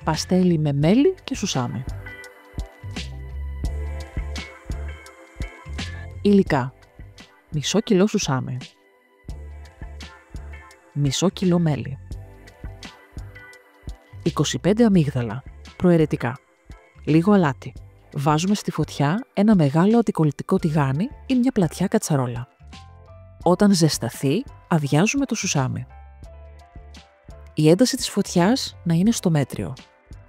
Παστέλι με μέλι και σουσάμι. Υλικά. Μισό κιλό σουσάμι. Μισό κιλό μέλι. 25 αμύγδαλα, προαιρετικά. Λίγο αλάτι. Βάζουμε στη φωτιά ένα μεγάλο αντικολλητικό τηγάνι ή μια πλατιά κατσαρόλα. Όταν ζεσταθεί, αδειάζουμε το σουσάμι. Η ένταση της φωτιάς να είναι στο μέτριο.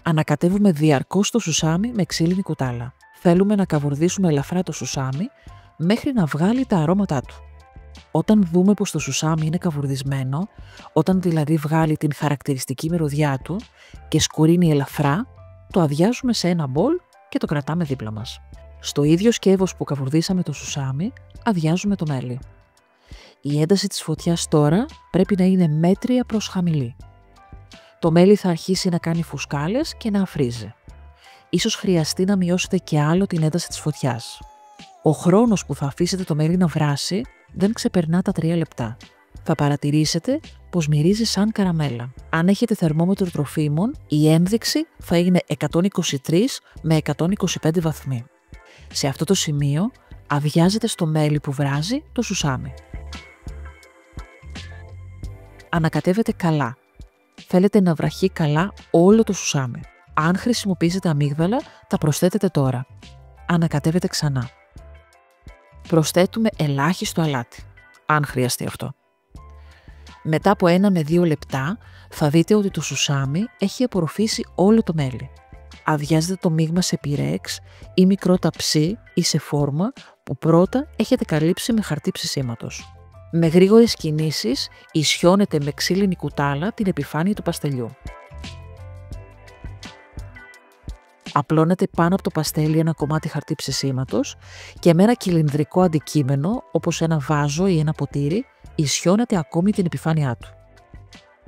Ανακατεύουμε διαρκώς το σουσάμι με ξύλινη κουτάλα. Θέλουμε να καβουρδίσουμε ελαφρά το σουσάμι μέχρι να βγάλει τα αρώματά του. Όταν δούμε πως το σουσάμι είναι καβουρδισμένο, όταν δηλαδή βγάλει την χαρακτηριστική μυρωδιά του και σκουρίνει ελαφρά, το αδειάζουμε σε ένα μπολ και το κρατάμε δίπλα μας. Στο ίδιο σκεύος που καβουρδίσαμε το σουσάμι, αδειάζουμε το μέλι. Η ένταση της φωτιάς τώρα πρέπει να είναι μέτρια προς χαμηλή. Το μέλι θα αρχίσει να κάνει φουσκάλες και να αφρίζει. Ίσως χρειαστεί να μειώσετε και άλλο την ένταση της φωτιάς. Ο χρόνος που θα αφήσετε το μέλι να βράσει δεν ξεπερνά τα 3 λεπτά. Θα παρατηρήσετε πως μυρίζει σαν καραμέλα. Αν έχετε θερμόμετρο τροφίμων, η ένδειξη θα είναι 123 με 125 βαθμοί. Σε αυτό το σημείο αδειάζετε στο μέλι που βράζει το σουσάμι. Ανακατεύετε καλά. Θέλετε να βραχεί καλά όλο το σουσάμι. Αν χρησιμοποιήσετε αμύγδαλα, τα προσθέτετε τώρα. Ανακατεύετε ξανά. Προσθέτουμε ελάχιστο αλάτι, αν χρειαστεί αυτό. Μετά από 1 με 2 λεπτά θα δείτε ότι το σουσάμι έχει απορροφήσει όλο το μέλι. Αδειάζετε το μείγμα σε πυρέξ ή μικρό ταψί ή σε φόρμα που πρώτα έχετε καλύψει με χαρτί ψησίματος. Με γρήγορες κινήσεις ισιώνετε με ξύλινη κουτάλα την επιφάνεια του παστελιού. Απλώνετε πάνω από το παστέλι ένα κομμάτι χαρτί ψησίματος και με ένα κυλινδρικό αντικείμενο, όπως ένα βάζο ή ένα ποτήρι, ισιώνετε ακόμη την επιφάνειά του.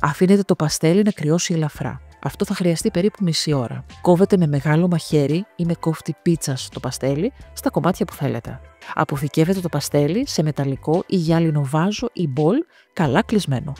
Αφήνετε το παστέλι να κρυώσει ελαφρά. Αυτό θα χρειαστεί περίπου μισή ώρα. Κόβετε με μεγάλο μαχαίρι ή με κόφτη πίτσας το παστέλι στα κομμάτια που θέλετε. Αποθηκεύετε το παστέλι σε μεταλλικό ή γυάλινο βάζο ή μπολ καλά κλεισμένο.